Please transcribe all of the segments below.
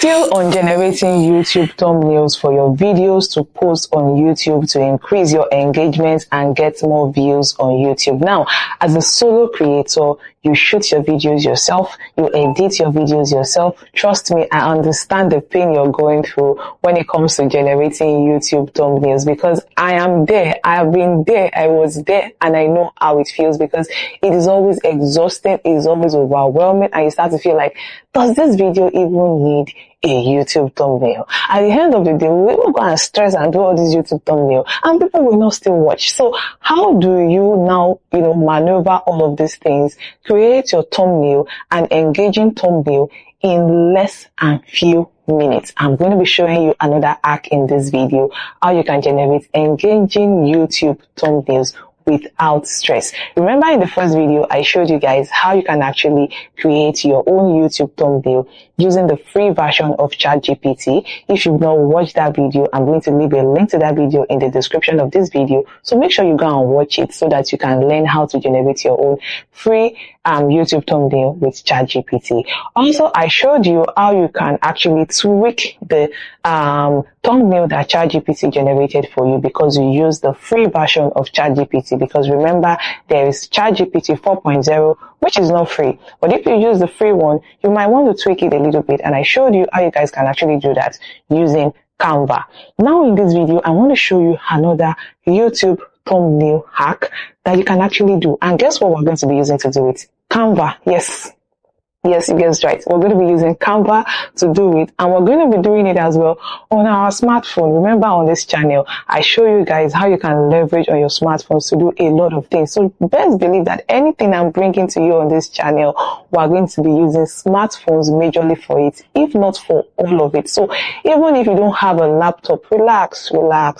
Still on generating YouTube thumbnails for your videos to post on YouTube to increase your engagement and get more views on YouTube. Now, as a solo creator, you shoot your videos yourself, you edit your videos yourself. Trust me, I understand the pain you're going through when it comes to generating YouTube thumbnails, because I am there, I have been there, I was there, and I know how it feels, because it is always exhausting, it is always overwhelming, and you start to feel like, does this video even need a YouTube thumbnail? At the end of the day, we will go and stress and do all these YouTube thumbnail, and people will not still watch. So how do you now, maneuver all of these things, create your thumbnail and engaging thumbnail in less than few minutes? I'm going to be showing you another hack in this video, how you can generate engaging YouTube thumbnails without stress. Remember, in the first video, I showed you guys how you can actually create your own YouTube thumbnail using the free version of ChatGPT. If you've not watched that video, I'm going to leave a link to that video in the description of this video. So make sure you go and watch it so that you can learn how to generate your own free YouTube thumbnail with ChatGPT. Also, I showed you how you can actually tweak the thumbnail that ChatGPT generated for you, because you use the free version of ChatGPT. Because remember, there is ChatGPT 4.0, which is not free. But if you use the free one, you might want to tweak it a little bit. And I showed you how you guys can actually do that using Canva. Now in this video, I want to show you another YouTube thumbnail hack that you can actually do. And guess what we're going to be using to do it? Canva. Yes, you guessed right. We're going to be using Canva to do it, and we're going to be doing it as well on our smartphone. Remember, on this channel, I show you guys how you can leverage on your smartphones to do a lot of things. So best believe that anything I'm bringing to you on this channel, we're going to be using smartphones majorly for it, if not for all of it. So even if you don't have a laptop, relax,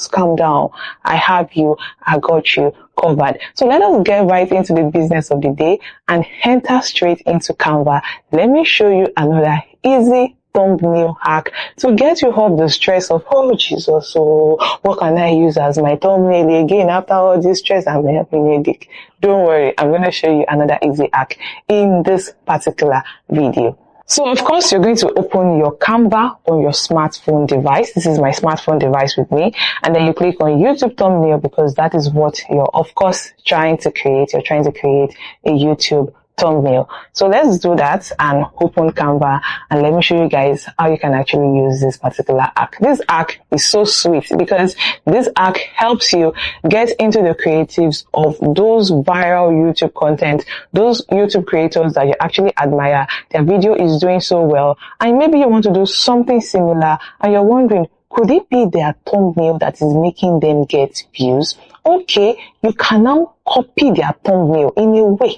calm down. I have you, I got you covered. So let us get right into the business of the day and enter straight into Canva. Let me show you another easy thumbnail hack to get you off the stress of, oh Jesus, so what can I use as my thumbnail again after all this stress? I'm having a headache. Don't worry, I'm going to show you another easy hack in this particular video. So of course, you're going to open your Canva on your smartphone device. This is my smartphone device with me. And then you click on YouTube thumbnail, because that is what you're of course trying to create. You're trying to create a YouTube thumbnail. So let's do that and open Canva, and let me show you guys how you can actually use this particular hack. This hack is so sweet because this hack helps you get into the creatives of those viral YouTube content, those YouTube creators that you actually admire. Their video is doing so well, and maybe you want to do something similar and you're wondering, could it be their thumbnail that is making them get views? Okay, you can now copy their thumbnail in a way.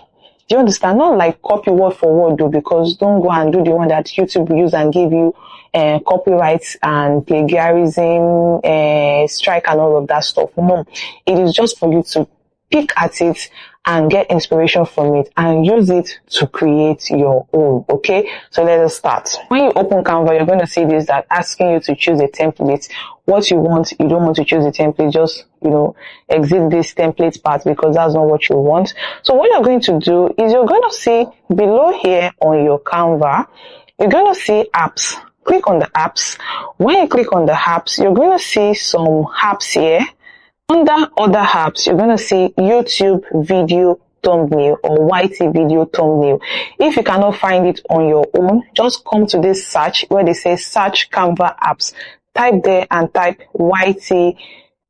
Do you understand? Not like copy word for word though, because don't go and do the one that YouTube use and give you copyrights and plagiarism, strike and all of that stuff. No, it is just for you to pick at it and get inspiration from it and use it to create your own. Okay, so let us start. When you open Canva, you're going to see this that asking you to choose a template. What you want, you don't want to choose a template, just exit this template part, because that's not what you want. So what you're going to do is you're going to see below here on your Canva, you're going to see apps. Click on the apps. When you click on the apps, you're going to see some apps here. Under other apps, you're going to see YouTube video thumbnail or YT video thumbnail. If you cannot find it on your own, just come to this search where they say search Canva apps. Type there and type YT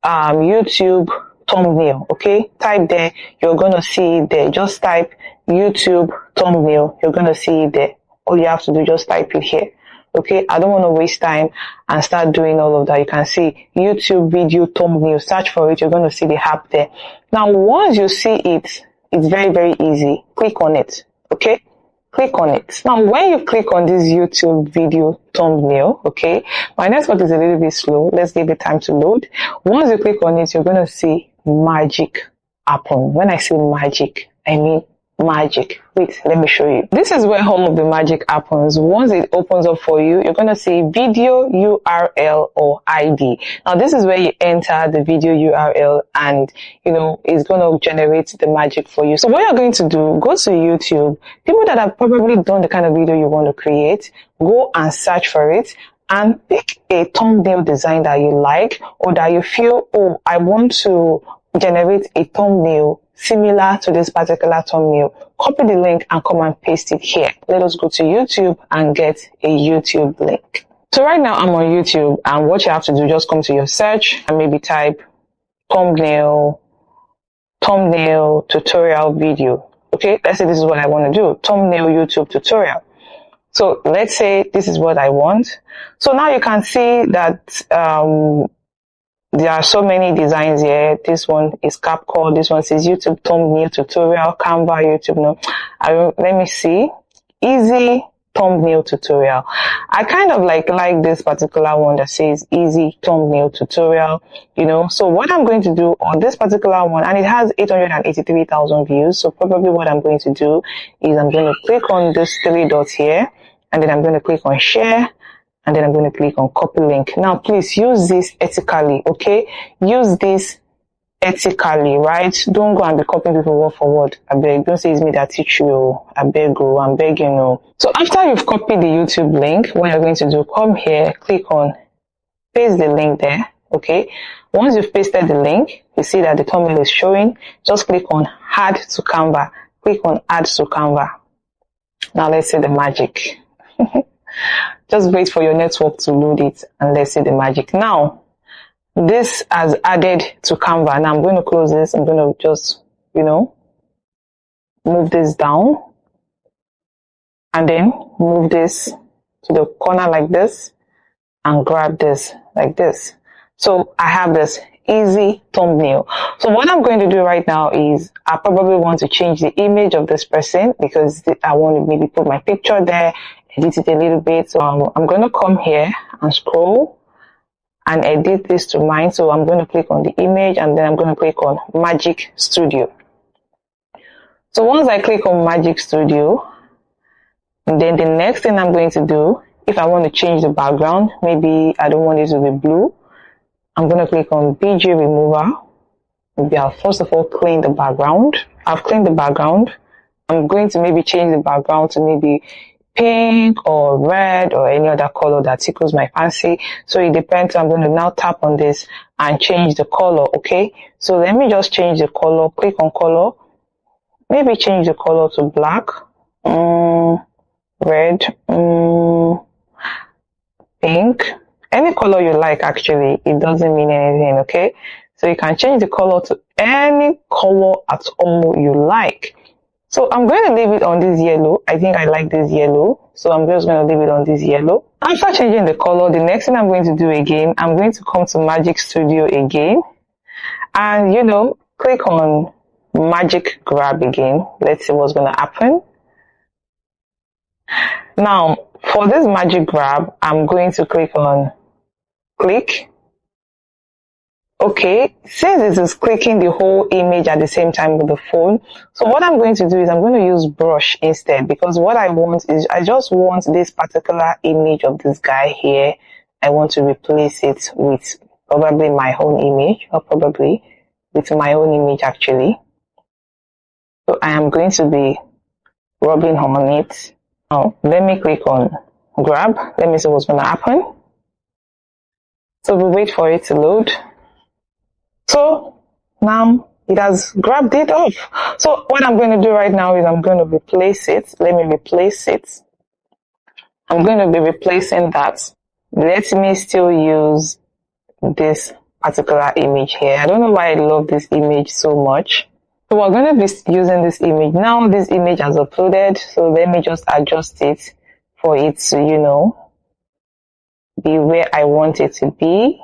YouTube thumbnail. Okay, type there. You're going to see it there. Just type YouTube thumbnail. You're going to see it there. All you have to do, just type it here. Okay, I don't want to waste time and start doing all of that. You can see YouTube video thumbnail. Search for it. You're going to see the app there. Now, once you see it, it's very, very easy. Click on it. Okay, click on it. Now, when you click on this YouTube video thumbnail, okay, my network is a little bit slow. Let's give it time to load. Once you click on it, you're going to see magic happen. When I say magic, I mean magic. Wait, let me show you. This is where all of the magic happens. Once it opens up for you, you're going to see video URL or ID. Now this is where you enter the video URL and it's going to generate the magic for you. So what you're going to do, go to YouTube. People that have probably done the kind of video you want to create, go and search for it and pick a thumbnail design that you like or that you feel, oh, I want to generate a thumbnail similar to this particular thumbnail. Copy the link and come and paste it here. Let us go to YouTube and get a YouTube link. So right now I'm on YouTube, and what you have to do, just come to your search and maybe type thumbnail tutorial video. Okay, let's say this is what I want to do, thumbnail YouTube tutorial. So let's say this is what I want. So now you can see that there are so many designs here. This one is CapCut. This one says YouTube thumbnail tutorial, Canva, YouTube. No, let me see. Easy thumbnail tutorial. I kind of like this particular one that says easy thumbnail tutorial, So what I'm going to do on this particular one, and it has 883,000 views. So probably what I'm going to do is I'm going to click on this three dots here, and then I'm going to click on share. And then I'm going to click on copy link. Now, please use this ethically, okay? Use this ethically, right? Don't go and be copying people word for word. I beg. Don't say it's me that teach you. I beg you. I'm begging you. So after you've copied the YouTube link, what you're going to do, come here, click on, paste the link there, okay? Once you've pasted the link, you see that the thumbnail is showing. Just click on add to Canva. Click on add to Canva. Now let's see the magic. Just wait for your network to load it and let's see the magic. Now, this has added to Canva. Now I'm going to close this. I'm going to just, move this down and then move this to the corner like this and grab this like this. So I have this easy thumbnail. So what I'm going to do right now is I probably want to change the image of this person because I want to maybe put my picture there, edit it a little bit. So I'm going to come here and scroll and edit this to mine. So I'm going to click on the image and then I'm going to click on Magic Studio. So once I click on Magic Studio, then the next thing I'm going to do, if I want to change the background, maybe I don't want it to be blue, I'm going to click on BG Remover. Maybe I'll first of all clean the background. I've cleaned the background. I'm going to maybe change the background to maybe pink or red or any other color that tickles my fancy. So it depends. I'm going to now tap on this and change the color. Okay. So let me just change the color. Click on color. Maybe change the color to black, red, pink. Any color you like, actually. It doesn't mean anything. Okay. So you can change the color to any color at all you like. So I'm going to leave it on this yellow. I think I like this yellow. So I'm just going to leave it on this yellow. After changing the color, the next thing I'm going to do again, I'm going to come to Magic Studio again. And, click on Magic Grab again. Let's see what's going to happen. Now, for this Magic Grab, I'm going to click on click. Okay, since it is clicking the whole image at the same time with the phone, so what I'm going to do is I'm going to use brush instead, because what I want is I just want this particular image of this guy here. I want to replace it with probably my own image, or probably with my own image actually. So I am going to be rubbing on it. Now let me click on grab. Let me see what's going to happen. So we wait for it to load. So now it has grabbed it up. So what I'm going to do right now is I'm going to replace it. Let me replace it. I'm going to be replacing that. Let me still use this particular image here. I don't know why I love this image so much. So we're going to be using this image. Now this image has uploaded. So let me just adjust it for it to, be where I want it to be.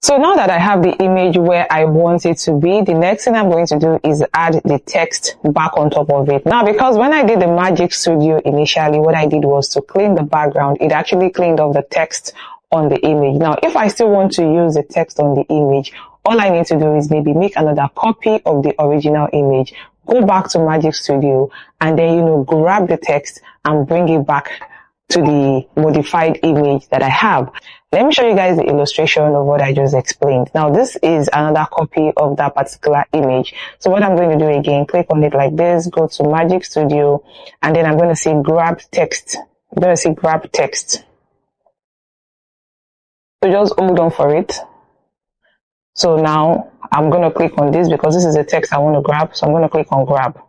So now that I have the image where I want it to be, the next thing I'm going to do is add the text back on top of it. Now, because when I did the Magic Studio initially, what I did was to clean the background. It actually cleaned off the text on the image. Now, if I still want to use the text on the image, all I need to do is maybe make another copy of the original image, go back to Magic Studio and then, grab the text and bring it back to the modified image that I have. Let me show you guys the illustration of what I just explained. Now, this is another copy of that particular image. So what I'm going to do again, click on it like this, go to Magic Studio, and then I'm going to say grab text. I'm going to say grab text. So just hold on for it. So now I'm going to click on this because this is the text I want to grab. So I'm going to click on grab.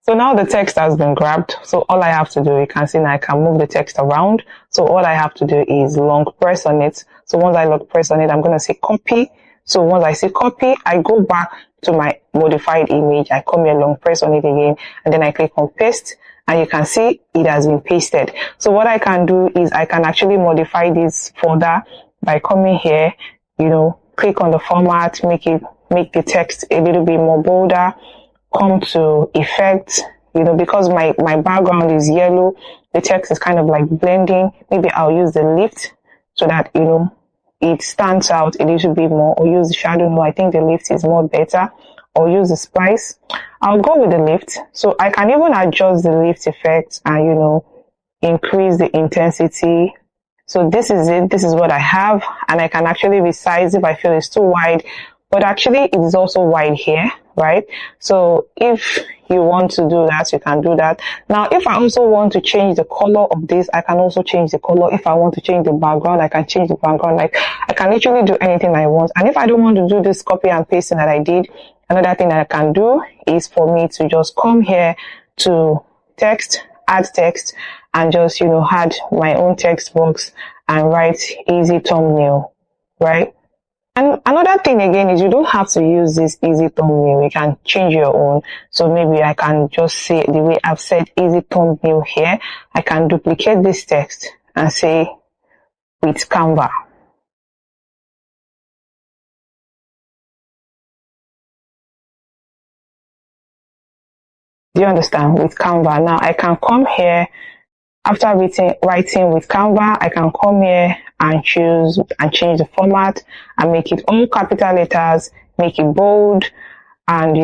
So now the text has been grabbed. So all I have to do, you can see now I can move the text around. So all I have to do is long press on it. So once I long press on it, I'm going to say copy. So once I say copy, I go back to my modified image. I come here, long press on it again, and then I click on paste. And you can see it has been pasted. So what I can do is I can actually modify this further by coming here, click on the format, make the text a little bit more bolder. Come to effect, because my background is yellow, the text is kind of like blending. Maybe I'll use the lift so that, it stands out a little bit more, or use the shadow. No, I think the lift is more better, or use the splice. I'll go with the lift. So I can even adjust the lift effect and, increase the intensity. So this is it. This is what I have. And I can actually resize if I feel it's too wide. But actually, it is also wide here, right? So if you want to do that, you can do that. Now, if I also want to change the color of this, I can also change the color. If I want to change the background, I can change the background. Like, I can literally do anything I want. And if I don't want to do this copy and pasting that I did, another thing that I can do is for me to just come here to text, add text, and just, add my own text box and write easy thumbnail, right? And another thing again is you don't have to use this easy thumbnail. You can change your own. So maybe I can just say the way I've said easy thumbnail here. I can duplicate this text and say with Canva. Do you understand? With Canva. Now I can come here. After writing with Canva, I can come here and choose and change the format and make it all capital letters, make it bold, and,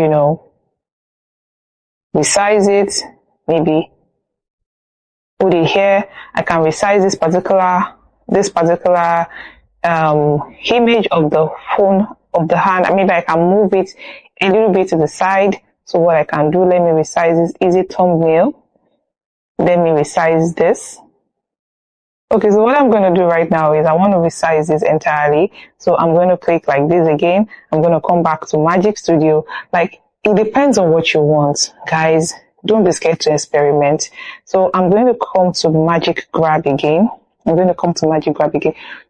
resize it, maybe put it here. I can resize this particular image of the phone of the hand. Maybe I can move it a little bit to the side. So what I can do, let me resize this easy thumbnail. Let me resize this. Okay, so what I'm going to do right now is I want to resize this entirely. So I'm going to click like this again. I'm going to come back to Magic Studio. Like, it depends on what you want, guys. Don't be scared to experiment. So I'm going to come to Magic Grab again.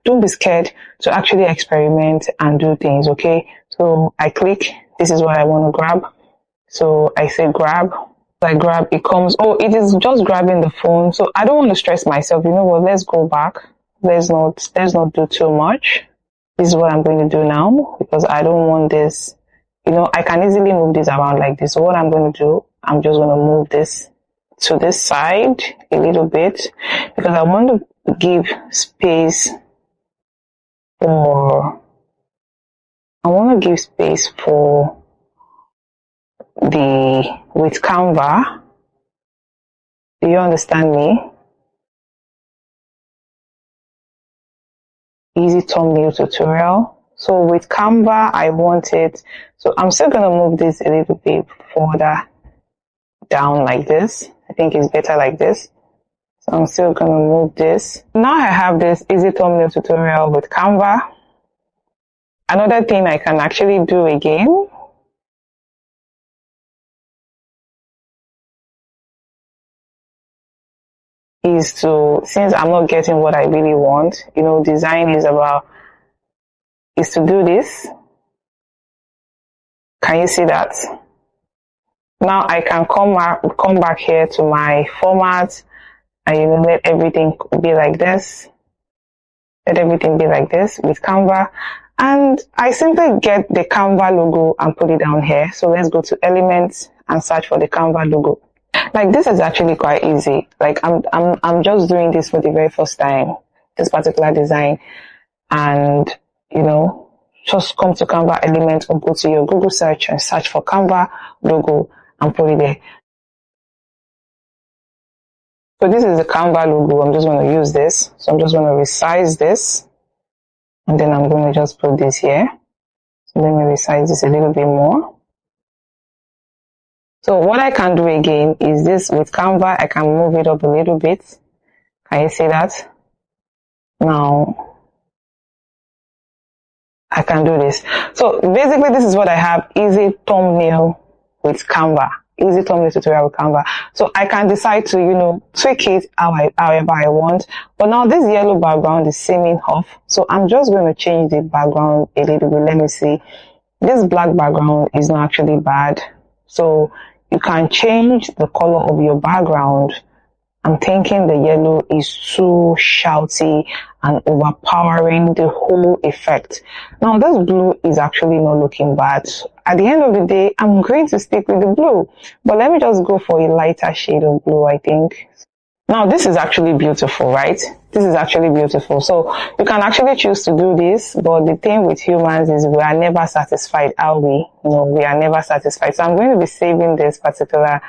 Don't be scared to actually experiment and do things, okay? So I click. This is what I want to grab. So I say grab. I grab, it comes, it is just grabbing the phone. So I don't want to stress myself. You know what? Let's go back. Let's not do too much. This is what I'm going to do now because I don't want this. I can easily move this around like this. So what I'm going to do, I'm just going to move this to this side a little bit because I want to give space for with Canva. Do you understand me? Easy thumbnail tutorial. So with Canva, I want it. So I'm still going to move this a little bit further down like this. I think it's better like this. So I'm still going to move this. Now I have this easy thumbnail tutorial with Canva. Another thing I can actually do again is to, since I'm not getting what I really want, design is to do this. Can you see that? Now I can come back here to my format and let everything be like this. Let everything be like this with Canva. And I simply get the Canva logo and put it down here. So let's go to Elements and search for the Canva logo. Like, this is actually quite easy. Like, I'm just doing this for the very first time, this particular design. And, just come to Canva Element or go to your Google search and search for Canva logo. and put it there. So this is the Canva logo. I'm just going to use this. So I'm just going to resize this. And then I'm going to just put this here. So let me resize this a little bit more. So what I can do again is this with Canva, I can move it up a little bit. Can you see that? Now, I can do this. So basically this is what I have, easy thumbnail with Canva. Easy thumbnail tutorial with Canva. So I can decide to, tweak it however I want. But now this yellow background is seeming off. So I'm just going to change the background a little bit. Let me see. This black background is not actually bad. So you can change the color of your background. I'm thinking the yellow is too shouty and overpowering the whole effect. Now this blue is actually not looking bad. At the end of the day, I'm going to stick with the blue. But let me just go for a lighter shade of blue, I think. Now this is actually beautiful, right? This is actually beautiful. So you can actually choose to do this, but the thing with humans is we are never satisfied, are we? No, we are never satisfied. So I'm going to be saving this particular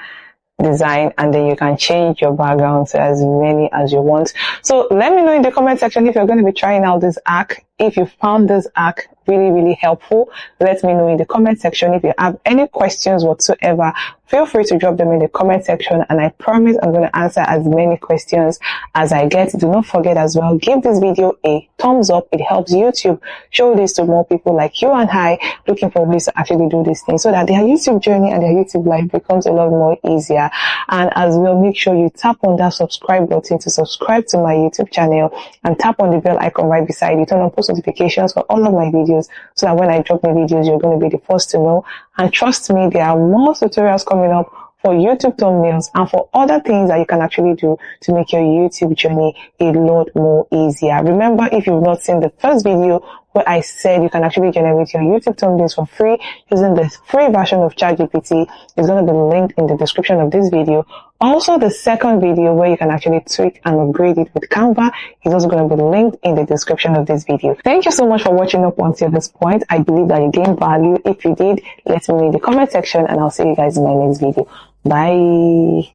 design, and then you can change your background to as many as you want. So let me know in the comment section if you're going to be trying out this hack. If you found this hack really, really helpful, let me know in the comment section. If you have any questions whatsoever, feel free to drop them in the comment section, and I promise I'm going to answer as many questions as I get. Do not forget as well, give this video a thumbs up. It helps YouTube show this to more people like you and I looking for ways to actually do these things so that their YouTube journey and their YouTube life becomes a lot more easier. And as well, make sure you tap on that subscribe button to subscribe to my YouTube channel, and tap on the bell icon right beside you. Turn on post notifications for all of my videos so that when I drop my videos, you're going to be the first to know. And trust me, there are more tutorials coming up for YouTube thumbnails and for other things that you can actually do to make your YouTube journey a lot more easier. Remember, if you've not seen the first video where I said you can actually generate your YouTube thumbnails for free using the free version of ChatGPT, it's going to be linked in the description of this video. Also, the second video where you can actually tweak and upgrade it with Canva is also going to be linked in the description of this video. Thank you so much for watching up until this point. I believe that you gained value. If you did, let me know in the comment section, and I'll see you guys in my next video. Bye.